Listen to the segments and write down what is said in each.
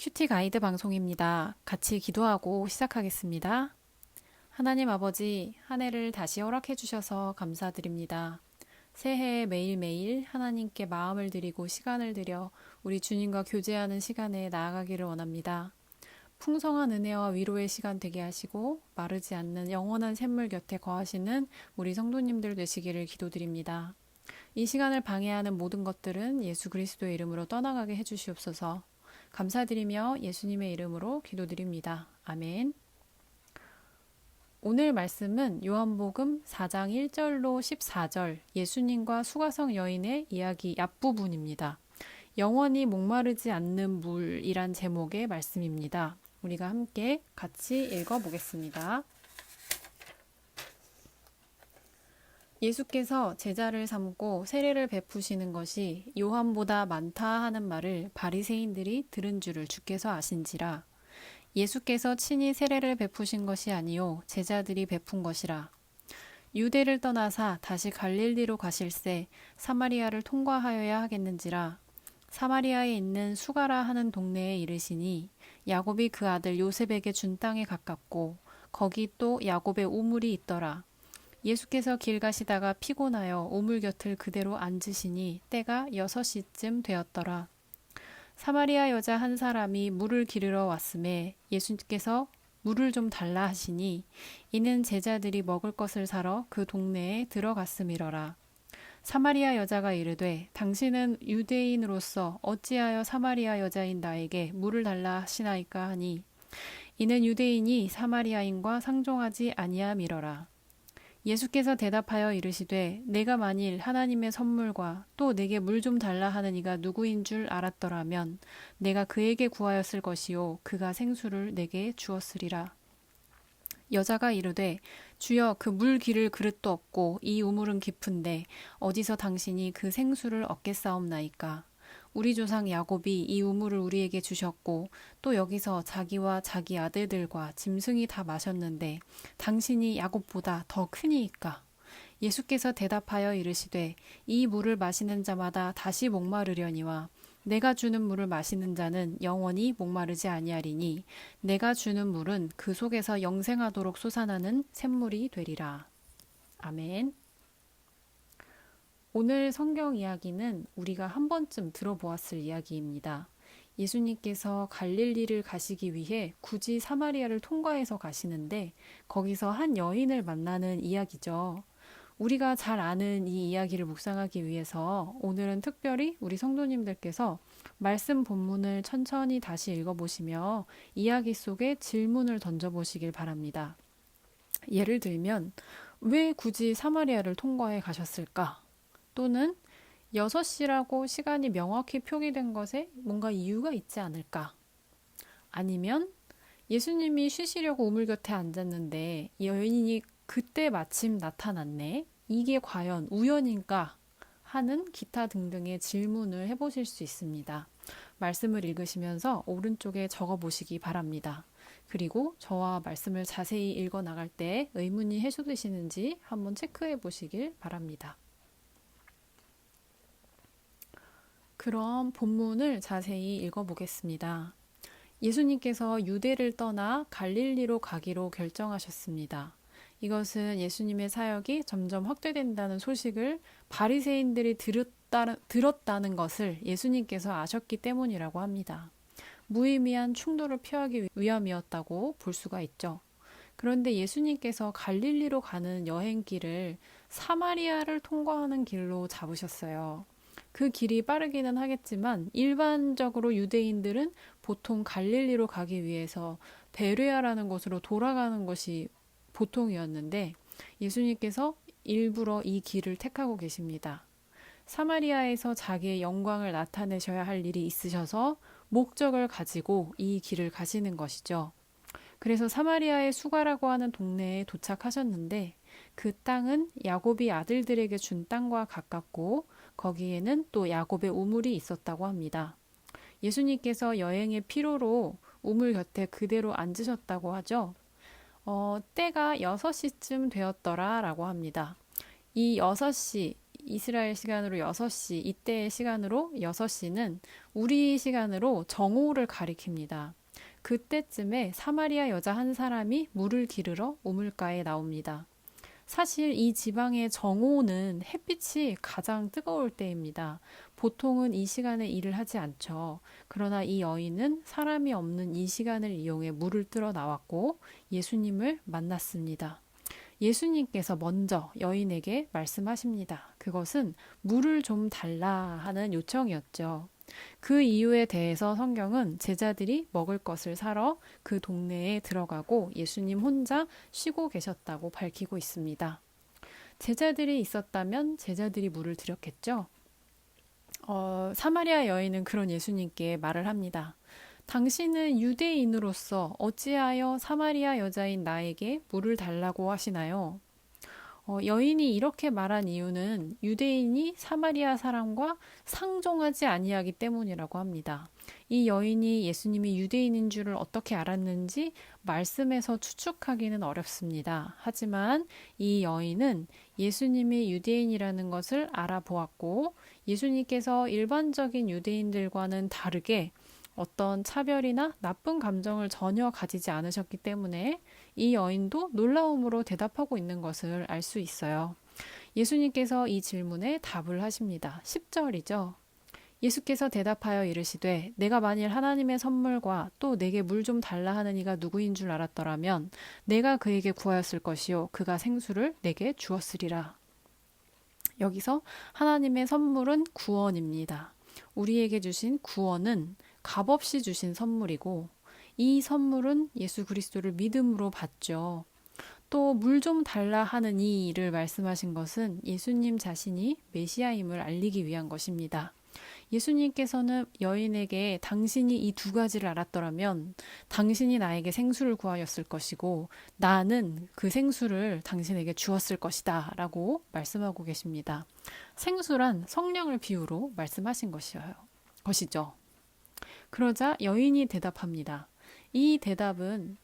큐티 가이드 방송입니다. 같이 기도하고 시작하겠습니다. 하나님 아버지, 한 해를 다시 허락해 주셔서 감사드립니다. 새해에 매일매일 하나님께 마음을 드리고 시간을 들여 우리 주님과 교제하는 시간에 나아가기를 원합니다. 풍성한 은혜와 위로의 시간 되게 하시고 마르지 않는 영원한 샘물 곁에 거하시는 우리 성도님들 되시기를 기도드립니다. 이 시간을 방해하는 모든 것들은 예수 그리스도의 이름으로 떠나가게 해주시옵소서. 감사드리며 예수님의 이름으로 기도드립니다. 아멘. 오늘 말씀은 요한복음 4장 1절로 14절 예수님과 수가성 여인의 이야기 앞부분입니다. 영원히 목마르지 않는 물이란 제목의 말씀입니다. 우리가 함께 같이 읽어보겠습니다. 예수께서 제자를 삼고 세례를 베푸시는 것이 요한보다 많다 하는 말을 바리새인들이 들은 줄을 주께서 아신지라. 예수께서 친히 세례를 베푸신 것이 아니요 제자들이 베푼 것이라. 유대를 떠나사 다시 갈릴리로 가실새 사마리아를 통과하여야 하겠는지라. 사마리아에 있는 수가라 하는 동네에 이르시니 야곱이 그 아들 요셉에게 준 땅에 가깝고 거기 또 야곱의 우물이 있더라. 예수께서 길 가시다가 피곤하여 우물 곁을 그대로 앉으시니 때가 6시쯤 되었더라. 사마리아 여자 한 사람이 물을 기르러 왔음에 예수께서 물을 좀 달라 하시니 이는 제자들이 먹을 것을 사러 그 동네에 들어갔음이러라. 사마리아 여자가 이르되 당신은 유대인으로서 어찌하여 사마리아 여자인 나에게 물을 달라 하시나이까 하니 이는 유대인이 사마리아인과 상종하지 아니함이러라. 예수께서 대답하여 이르시되 내가 만일 하나님의 선물과 또 내게 물 좀 달라 하는 이가 누구인 줄 알았더라면 내가 그에게 구하였을 것이요 그가 생수를 내게 주었으리라. 여자가 이르되 주여 그 물 기를 그릇도 없고 이 우물은 깊은데 어디서 당신이 그 생수를 얻겠사옵나이까. 우리 조상 야곱이 이 우물을 우리에게 주셨고 또 여기서 자기와 자기 아들들과 짐승이 다 마셨는데 당신이 야곱보다 더 크니이까. 예수께서 대답하여 이르시되 이 물을 마시는 자마다 다시 목마르려니와 내가 주는 물을 마시는 자는 영원히 목마르지 아니하리니 내가 주는 물은 그 속에서 영생하도록 솟아나는 샘물이 되리라. 아멘. 오늘 성경 이야기는 우리가 한 번쯤 들어보았을 이야기입니다. 예수님께서 갈릴리를 가시기 위해 굳이 사마리아를 통과해서 가시는데 거기서 한 여인을 만나는 이야기죠. 우리가 잘 아는 이 이야기를 묵상하기 위해서 오늘은 특별히 우리 성도님들께서 말씀 본문을 천천히 다시 읽어보시며 이야기 속에 질문을 던져보시길 바랍니다. 예를 들면 왜 굳이 사마리아를 통과해 가셨을까? 또는 6시라고 시간이 명확히 표기된 것에 뭔가 이유가 있지 않을까? 아니면 예수님이 쉬시려고 우물 곁에 앉았는데 여인이 그때 마침 나타났네. 이게 과연 우연인가? 하는 기타 등등의 질문을 해보실 수 있습니다. 말씀을 읽으시면서 오른쪽에 적어보시기 바랍니다. 그리고 저와 말씀을 자세히 읽어 나갈 때 의문이 해소되시는지 한번 체크해 보시길 바랍니다. 그럼 본문을 자세히 읽어보겠습니다. 예수님께서 유대를 떠나 갈릴리로 가기로 결정하셨습니다. 이것은 예수님의 사역이 점점 확대된다는 소식을 바리새인들이 들었다는 것을 예수님께서 아셨기 때문이라고 합니다. 무의미한 충돌을 피하기 위함이었다고 볼 수가 있죠. 그런데 예수님께서 갈릴리로 가는 여행길을 사마리아를 통과하는 길로 잡으셨어요. 그 길이 빠르기는 하겠지만 일반적으로 유대인들은 보통 갈릴리로 가기 위해서 베레아라는 곳으로 돌아가는 것이 보통이었는데 예수님께서 일부러 이 길을 택하고 계십니다. 사마리아에서 자기의 영광을 나타내셔야 할 일이 있으셔서 목적을 가지고 이 길을 가시는 것이죠. 그래서 사마리아의 수가라고 하는 동네에 도착하셨는데 그 땅은 야곱이 아들들에게 준 땅과 가깝고 거기에는 또 야곱의 우물이 있었다고 합니다. 예수님께서 여행의 피로로 우물 곁에 그대로 앉으셨다고 하죠. 때가 6시쯤 되었더라 라고 합니다. 이 6시, 이스라엘 시간으로 6시, 이때의 시간으로 6시는 우리 시간으로 정오를 가리킵니다. 그때쯤에 사마리아 여자 한 사람이 물을 기르러 우물가에 나옵니다. 사실 이 지방의 정오는 햇빛이 가장 뜨거울 때입니다. 보통은 이 시간에 일을 하지 않죠. 그러나 이 여인은 사람이 없는 이 시간을 이용해 물을 뜨러 나왔고 예수님을 만났습니다. 예수님께서 먼저 여인에게 말씀하십니다. 그것은 물을 좀 달라 하는 요청이었죠. 그 이유에 대해서 성경은 제자들이 먹을 것을 사러 그 동네에 들어가고 예수님 혼자 쉬고 계셨다고 밝히고 있습니다. 제자들이 있었다면 제자들이 물을 드렸겠죠. 사마리아 여인은 그런 예수님께 말을 합니다. 당신은 유대인으로서 어찌하여 사마리아 여자인 나에게 물을 달라고 하시나요? 여인이 이렇게 말한 이유는 유대인이 사마리아 사람과 상종하지 아니하기 때문이라고 합니다. 이 여인이 예수님이 유대인인 줄을 어떻게 알았는지 말씀에서 추측하기는 어렵습니다. 하지만 이 여인은 예수님이 유대인이라는 것을 알아보았고 예수님께서 일반적인 유대인들과는 다르게 어떤 차별이나 나쁜 감정을 전혀 가지지 않으셨기 때문에 이 여인도 놀라움으로 대답하고 있는 것을 알 수 있어요. 예수님께서 이 질문에 답을 하십니다. 10절이죠. 예수께서 대답하여 이르시되 내가 만일 하나님의 선물과 또 내게 물 좀 달라 하는 이가 누구인 줄 알았더라면 내가 그에게 구하였을 것이요 그가 생수를 내게 주었으리라. 여기서 하나님의 선물은 구원입니다. 우리에게 주신 구원은 값없이 주신 선물이고 이 선물은 예수 그리스도를 믿음으로 받죠. 또 물 좀 달라 하는 이 일을 말씀하신 것은 예수님 자신이 메시아임을 알리기 위한 것입니다. 예수님께서는 여인에게 당신이 이 두 가지를 알았더라면 당신이 나에게 생수를 구하였을 것이고 나는 그 생수를 당신에게 주었을 것이다 라고 말씀하고 계십니다. 생수란 성령을 비유로 말씀하신 것이죠. 그러자 여인이 대답합니다. 이 대답은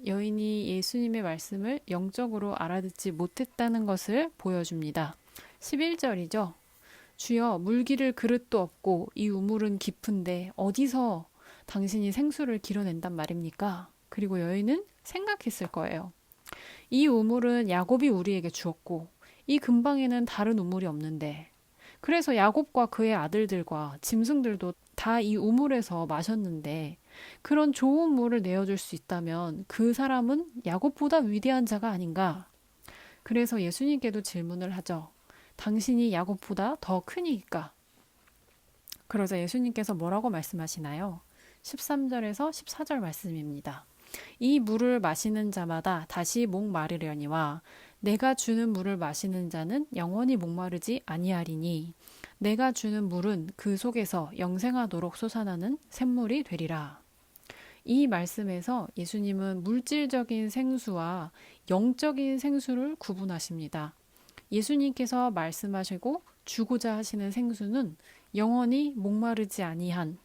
여인이 예수님의 말씀을 영적으로 알아듣지 못했다는 것을 보여줍니다. 11절이죠. 주여 물기를 그릇도 없고 이 우물은 깊은데 어디서 당신이 생수를 길어낸단 말입니까? 그리고 여인은 생각했을 거예요. 이 우물은 야곱이 우리에게 주었고 이 근방에는 다른 우물이 없는데 그래서 야곱과 그의 아들들과 짐승들도 다 이 우물에서 마셨는데 그런 좋은 물을 내어줄 수 있다면 그 사람은 야곱보다 위대한 자가 아닌가? 그래서 예수님께도 질문을 하죠. 당신이 야곱보다 더 크니까. 그러자 예수님께서 뭐라고 말씀하시나요? 13절에서 14절 말씀입니다. 이 물을 마시는 자마다 다시 목마르려니와 내가 주는 물을 마시는 자는 영원히 목마르지 아니하리니 내가 주는 물은 그 속에서 영생하도록 솟아나는 샘물이 되리라. 이 말씀에서 예수님은 물질적인 생수와 영적인 생수를 구분하십니다. 예수님께서 말씀하시고 주고자 하시는 생수는 영원히 목마르지 아니한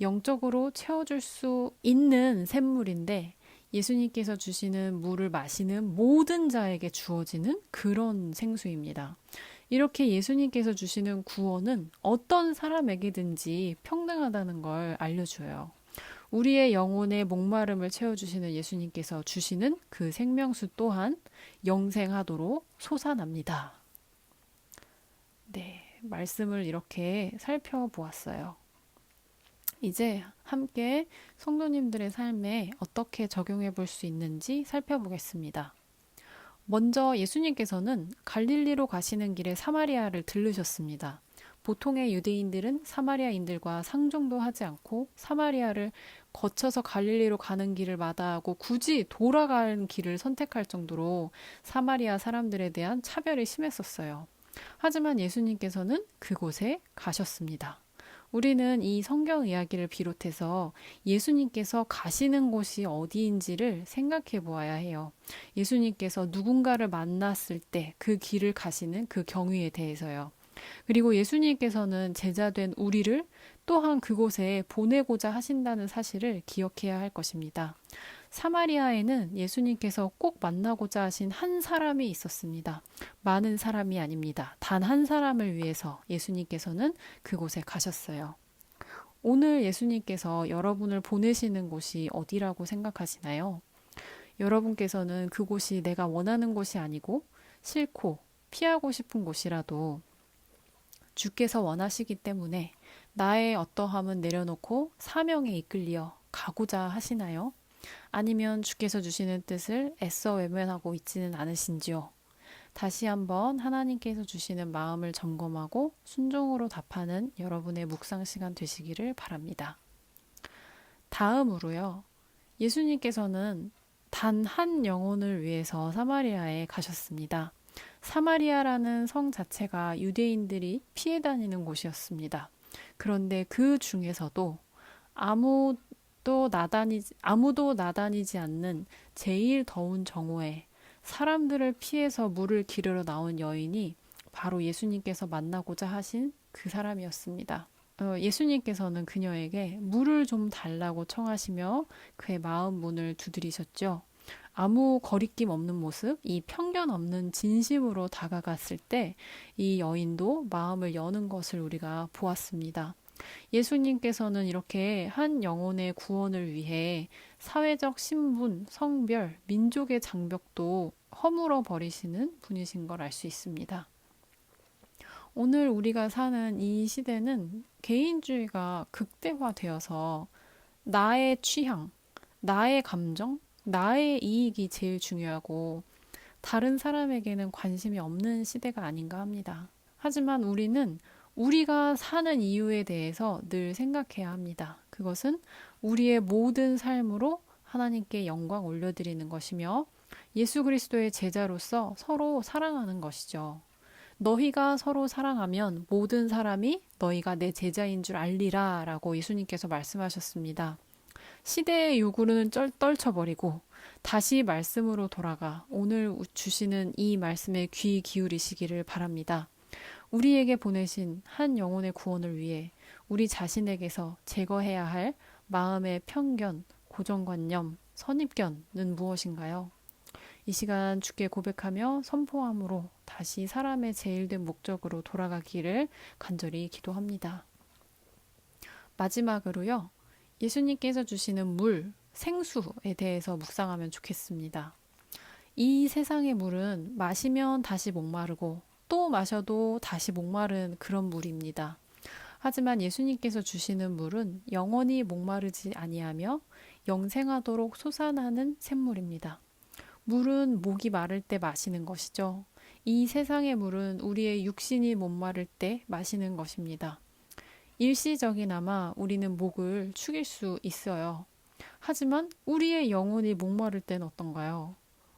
영적으로 채워줄 수 있는 샘물인데 예수님께서 주시는 물을 마시는 모든 자에게 주어지는 그런 생수입니다. 이렇게 예수님께서 주시는 구원은 어떤 사람에게든지 평등하다는 걸 알려줘요. 우리의 영혼의 목마름을 채워주시는 예수님께서 주시는 그 생명수 또한 영생하도록 솟아납니다. 네, 말씀을 이렇게 살펴보았어요. 이제 함께 성도님들의 삶에 어떻게 적용해 볼 수 있는지 살펴보겠습니다. 먼저 예수님께서는 갈릴리로 가시는 길에 사마리아를 들르셨습니다. 보통의 유대인들은 사마리아인들과 상종도 하지 않고 사마리아를 거쳐서 갈릴리로 가는 길을 마다하고 굳이 돌아가는 길을 선택할 정도로 사마리아 사람들에 대한 차별이 심했었어요. 하지만 예수님께서는 그곳에 가셨습니다. 우리는 이 성경 이야기를 비롯해서 예수님께서 가시는 곳이 어디인지를 생각해 보아야 해요. 예수님께서 누군가를 만났을 때 그 길을 가시는 그 경위에 대해서요. 그리고 예수님께서는 제자된 우리를 또한 그곳에 보내고자 하신다는 사실을 기억해야 할 것입니다. 사마리아에는 예수님께서 꼭 만나고자 하신 한 사람이 있었습니다. 많은 사람이 아닙니다. 단 한 사람을 위해서 예수님께서는 그곳에 가셨어요. 오늘 예수님께서 여러분을 보내시는 곳이 어디라고 생각하시나요? 여러분께서는 그곳이 내가 원하는 곳이 아니고 싫고 피하고 싶은 곳이라도 주께서 원하시기 때문에 나의 어떠함은 내려놓고 사명에 이끌려 가고자 하시나요? 아니면 주께서 주시는 뜻을 애써 외면하고 있지는 않으신지요? 다시 한번 하나님께서 주시는 마음을 점검하고 순종으로 답하는 여러분의 묵상 시간 되시기를 바랍니다. 다음으로요. 예수님께서는 단 한 영혼을 위해서 사마리아에 가셨습니다. 사마리아라는 성 자체가 유대인들이 피해 다니는 곳이었습니다. 그런데 그 중에서도 아무도 나다니지 않는 제일 더운 정오에 사람들을 피해서 물을 기르러 나온 여인이 바로 예수님께서 만나고자 하신 그 사람이었습니다. 예수님께서는 그녀에게 물을 좀 달라고 청하시며 그의 마음 문을 두드리셨죠. 아무 거리낌 없는 모습, 이 편견 없는 진심으로 다가갔을 때 이 여인도 마음을 여는 것을 우리가 보았습니다. 예수님께서는 이렇게 한 영혼의 구원을 위해 사회적 신분, 성별, 민족의 장벽도 허물어 버리시는 분이신 걸 알 수 있습니다. 오늘 우리가 사는 이 시대는 개인주의가 극대화되어서 나의 취향, 나의 감정, 나의 이익이 제일 중요하고 다른 사람에게는 관심이 없는 시대가 아닌가 합니다. 하지만 우리는 우리가 사는 이유에 대해서 늘 생각해야 합니다. 그것은 우리의 모든 삶으로 하나님께 영광 올려드리는 것이며 예수 그리스도의 제자로서 서로 사랑하는 것이죠. 너희가 서로 사랑하면 모든 사람이 너희가 내 제자인 줄 알리라 라고 예수님께서 말씀하셨습니다. 시대의 요구는 떨쳐버리고 다시 말씀으로 돌아가 오늘 주시는 이 말씀에 귀 기울이시기를 바랍니다. 우리에게 보내신 한 영혼의 구원을 위해 우리 자신에게서 제거해야 할 마음의 편견, 고정관념, 선입견은 무엇인가요? 이 시간 주께 고백하며 선포함으로 다시 사람의 제일된 목적으로 돌아가기를 간절히 기도합니다. 마지막으로요. 예수님께서 주시는 물, 생수에 대해서 묵상하면 좋겠습니다. 이 세상의 물은 마시면 다시 목마르고 또 마셔도 다시 목마른 그런 물입니다. 하지만 예수님께서 주시는 물은 영원히 목마르지 아니하며 영생하도록 솟아나는 샘물입니다. 물은 목이 마를 때 마시는 것이죠. 이 세상의 물은 우리의 육신이 목마를 때 마시는 것입니다. 일시적이나마 우리는 목을 축일 수 있어요. 하지만 우리의 영혼이 목마를 때는 어떤가요?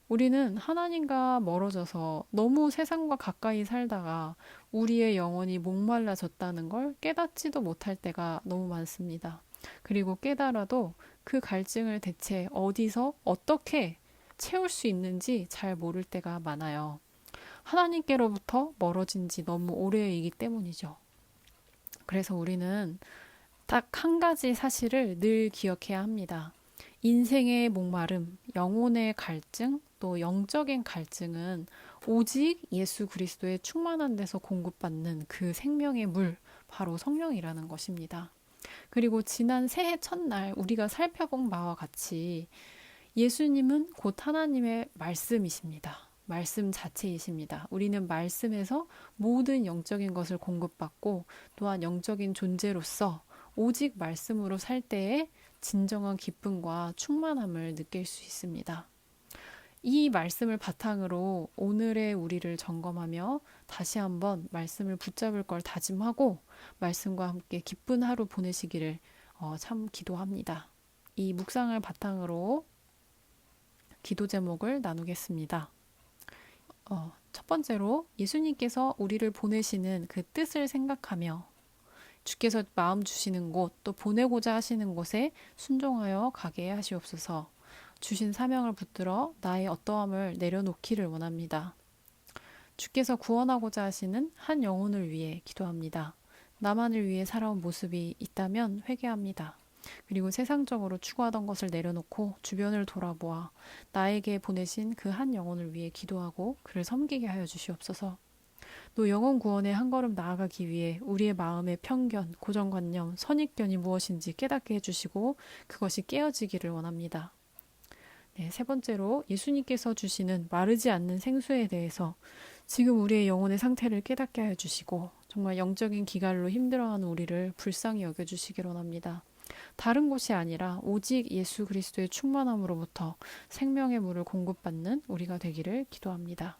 우리는 하나님과 멀어져서 너무 세상과 가까이 살다가 우리의 영혼이 목말라졌다는 걸 깨닫지도 못할 때가 너무 많습니다. 그리고 깨달아도 그 갈증을 대체 어디서 어떻게 채울 수 있는지 잘 모를 때가 많아요. 하나님께로부터 멀어진 지 너무 오래이기 때문이죠. 그래서 우리는 딱 한 가지 사실을 늘 기억해야 합니다. 인생의 목마름, 영혼의 갈증, 또 영적인 갈증은 오직 예수 그리스도의 충만한 데서 공급받는 그 생명의 물, 바로 성령이라는 것입니다. 그리고 지난 새해 첫날 우리가 살펴본 바와 같이 예수님은 곧 하나님의 말씀이십니다. 말씀 자체이십니다. 우리는 말씀에서 모든 영적인 것을 공급받고 또한 영적인 존재로서 오직 말씀으로 살 때에 진정한 기쁨과 충만함을 느낄 수 있습니다. 이 말씀을 바탕으로 오늘의 우리를 점검하며 다시 한번 말씀을 붙잡을 걸 다짐하고 말씀과 함께 기쁜 하루 보내시기를 참 기도합니다. 이 묵상을 바탕으로 기도 제목을 나누겠습니다. 첫 번째로 예수님께서 우리를 보내시는 그 뜻을 생각하며 주께서 마음 주시는 곳, 또 보내고자 하시는 곳에 순종하여 가게 하시옵소서. 주신 사명을 붙들어 나의 어떠함을 내려놓기를 원합니다. 주께서 구원하고자 하시는 한 영혼을 위해 기도합니다. 나만을 위해 살아온 모습이 있다면 회개합니다. 그리고 세상적으로 추구하던 것을 내려놓고 주변을 돌아보아 나에게 보내신 그 한 영혼을 위해 기도하고 그를 섬기게 하여 주시옵소서. 또 영혼 구원에 한 걸음 나아가기 위해 우리의 마음의 편견, 고정관념, 선입견이 무엇인지 깨닫게 해주시고 그것이 깨어지기를 원합니다. 네, 세 번째로 예수님께서 주시는 마르지 않는 생수에 대해서 지금 우리의 영혼의 상태를 깨닫게 하여 주시고 정말 영적인 기갈로 힘들어하는 우리를 불쌍히 여겨주시길 원합니다. 다른 곳이 아니라 오직 예수 그리스도의 충만함으로부터 생명의 물을 공급받는 우리가 되기를 기도합니다.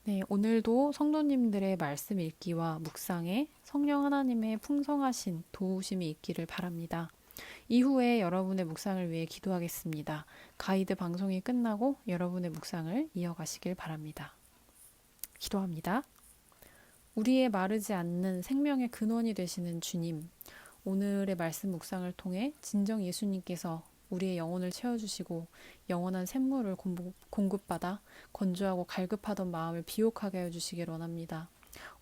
네, 오늘도 성도님들의 말씀 읽기와 묵상에 성령 하나님의 풍성하신 도우심이 있기를 바랍니다. 이후에 여러분의 묵상을 위해 기도하겠습니다. 가이드 방송이 끝나고 여러분의 묵상을 이어가시길 바랍니다. 기도합니다. 우리의 마르지 않는 생명의 근원이 되시는 주님, 오늘의 말씀 묵상을 통해 진정 예수님께서 우리의 영혼을 채워주시고 영원한 샘물을 공급받아 건조하고 갈급하던 마음을 비옥하게 해주시길 원합니다.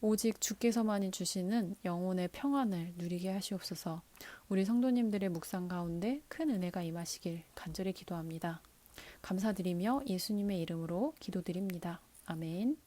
오직 주께서만이 주시는 영혼의 평안을 누리게 하시옵소서. 우리 성도님들의 묵상 가운데 큰 은혜가 임하시길 간절히 기도합니다. 감사드리며 예수님의 이름으로 기도드립니다. 아멘.